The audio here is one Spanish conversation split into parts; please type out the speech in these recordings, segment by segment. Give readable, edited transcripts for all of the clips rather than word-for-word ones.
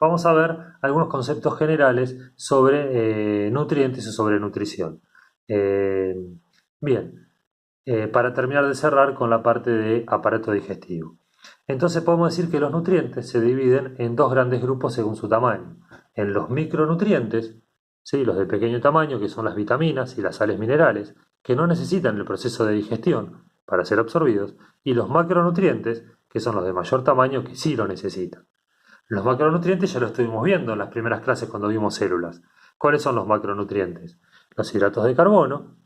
vamos a ver algunos conceptos generales sobre nutrientes y sobre nutrición. Eh, Bien, para terminar de cerrar con la parte de aparato digestivo. Entonces podemos decir que los nutrientes se dividen en dos grandes grupos según su tamaño. En los micronutrientes, ¿sí? Los de pequeño tamaño, que son las vitaminas y las sales minerales, que no necesitan el proceso de digestión para ser absorbidos, y los macronutrientes, que son los de mayor tamaño, que sí lo necesitan. Los macronutrientes ya lo estuvimos viendo en las primeras clases cuando vimos células. ¿Cuáles son los macronutrientes? Los hidratos de carbono,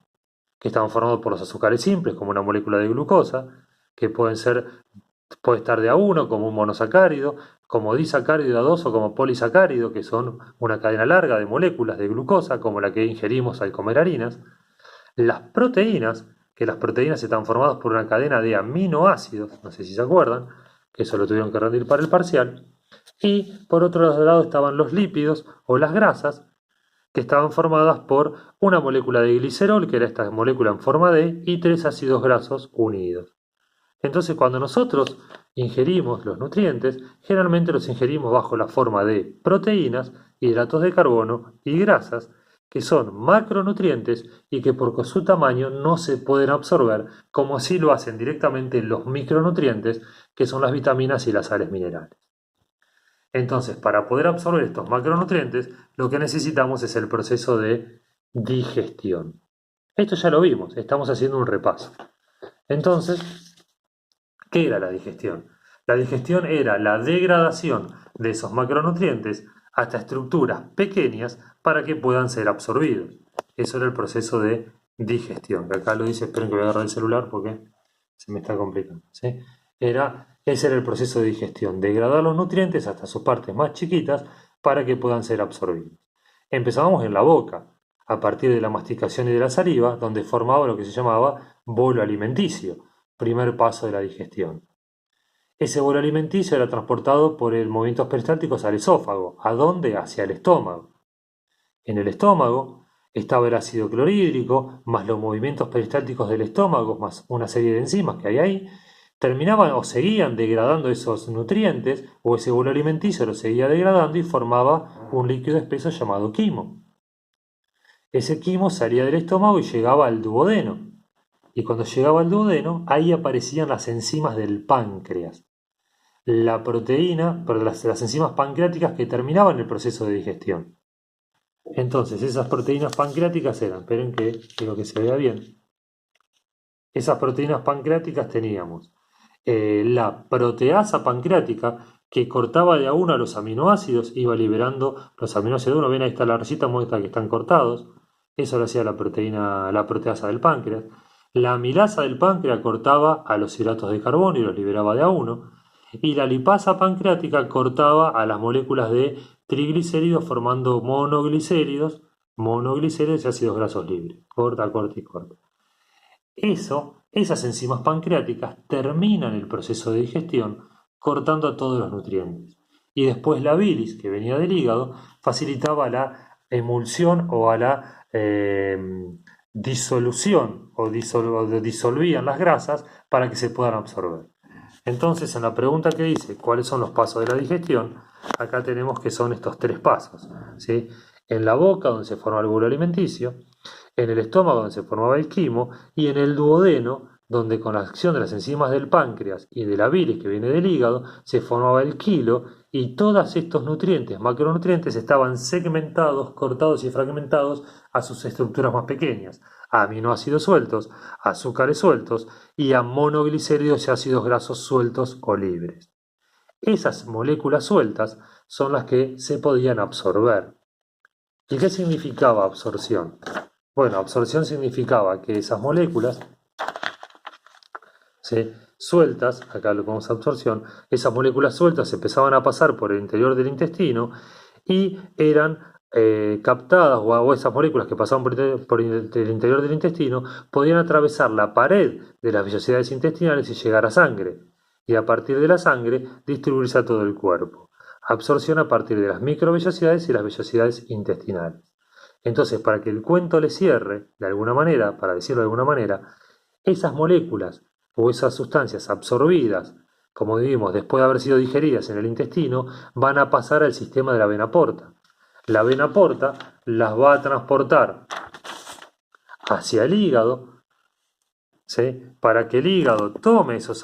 que están formados por los azúcares simples, como una molécula de glucosa, que puede estar de a uno, como un monosacárido, como disacárido a dos o como polisacárido, que son una cadena larga de moléculas de glucosa, como la que ingerimos al comer harinas. Las proteínas, que las proteínas están formadas por una cadena de aminoácidos, no sé si se acuerdan, que eso lo tuvieron que rendir para el parcial. Y por otro lado estaban los lípidos o las grasas, que estaban formadas por una molécula de glicerol, que era esta molécula en forma D, y tres ácidos grasos unidos. Entonces, cuando nosotros ingerimos los nutrientes, generalmente los ingerimos bajo la forma de proteínas, hidratos de carbono y grasas, que son macronutrientes y que por su tamaño no se pueden absorber, como si lo hacen directamente los micronutrientes, que son las vitaminas y las sales minerales. Entonces, para poder absorber estos macronutrientes, lo que necesitamos es el proceso de digestión. Esto ya lo vimos, estamos haciendo un repaso. Entonces, ¿qué era la digestión? La digestión era la degradación de esos macronutrientes hasta estructuras pequeñas para que puedan ser absorbidos. Eso era el proceso de digestión. Que acá lo dice, esperen que voy a agarrar el celular porque se me está complicando. ¿Sí? Ese era el proceso de digestión, degradar los nutrientes hasta sus partes más chiquitas para que puedan ser absorbidos. Empezábamos en la boca, a partir de la masticación y de la saliva, donde formaba lo que se llamaba bolo alimenticio, primer paso de la digestión. Ese bolo alimenticio era transportado por el movimientos peristálticos al esófago. ¿A dónde? Hacia el estómago. En el estómago estaba el ácido clorhídrico, más los movimientos peristálticos del estómago, más una serie de enzimas que hay ahí, terminaban o seguían degradando esos nutrientes, o ese bolo alimenticio lo seguía degradando y formaba un líquido espeso llamado quimo. Ese quimo salía del estómago y llegaba al duodeno. Y cuando llegaba al duodeno, ahí aparecían las enzimas del páncreas. La proteína, perdón, las enzimas pancreáticas que terminaban el proceso de digestión. Entonces, esas proteínas pancreáticas eran, esperen que quiero que se vea bien. Esas proteínas pancreáticas teníamos la proteasa pancreática que cortaba de a uno a los aminoácidos, iba liberando los aminoácidos de uno. Ven, ahí está la rayita, muestra que están cortados. Eso lo hacía la proteasa del páncreas. La amilasa del páncreas cortaba a los hidratos de carbono y los liberaba de a uno. Y la lipasa pancreática cortaba a las moléculas de triglicéridos formando monoglicéridos y ácidos grasos libres. Corta, corta y corta. Esas enzimas pancreáticas terminan el proceso de digestión cortando a todos los nutrientes. Y después la bilis, que venía del hígado, facilitaba la emulsión o a la disolución o disolvían las grasas para que se puedan absorber. Entonces, en la pregunta que dice cuáles son los pasos de la digestión, acá tenemos que son estos tres pasos. ¿Sí? En la boca, donde se forma el bolo alimenticio, en el estómago, donde se formaba el quimo, y en el duodeno, donde con la acción de las enzimas del páncreas y de la bilis que viene del hígado, se formaba el quilo, y todos estos nutrientes, macronutrientes, estaban segmentados, cortados y fragmentados a sus estructuras más pequeñas, a aminoácidos sueltos, a azúcares sueltos y a monoglicéridos y ácidos grasos sueltos o libres. Esas moléculas sueltas son las que se podían absorber. ¿Y qué significaba absorción? Bueno, absorción significaba que esas moléculas, ¿sí?, sueltas, acá lo ponemos absorción, esas moléculas sueltas empezaban a pasar por el interior del intestino y eran captadas, o esas moléculas que pasaban por el interior del intestino podían atravesar la pared de las vellosidades intestinales y llegar a sangre, y a partir de la sangre distribuirse a todo el cuerpo. Absorción a partir de las microvellosidades y las vellosidades intestinales. Entonces, para que el cuento le cierre, de alguna manera, para decirlo de alguna manera, esas moléculas o esas sustancias absorbidas como vimos, después de haber sido digeridas en el intestino, van a pasar al sistema de la vena porta. La vena porta las va a transportar hacia el hígado, ¿sí? Para que el hígado tome esos